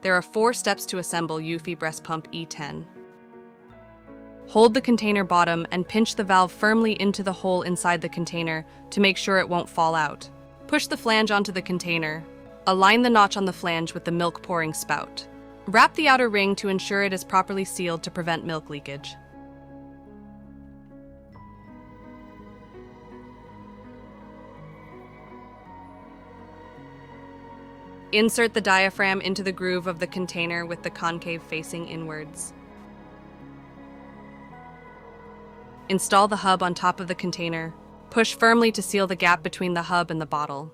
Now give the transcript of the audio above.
There are 4 steps to assemble Eufy Breast Pump E10. Hold the container bottom and pinch the valve firmly into the hole inside the container to make sure it won't fall out. Push the flange onto the container. Align the notch on the flange with the milk pouring spout. Wrap the outer ring to ensure it is properly sealed to prevent milk leakage. Insert the diaphragm into the groove of the container with the concave facing inwards. Install the hub on top of the container. Push firmly to seal the gap between the hub and the bottle.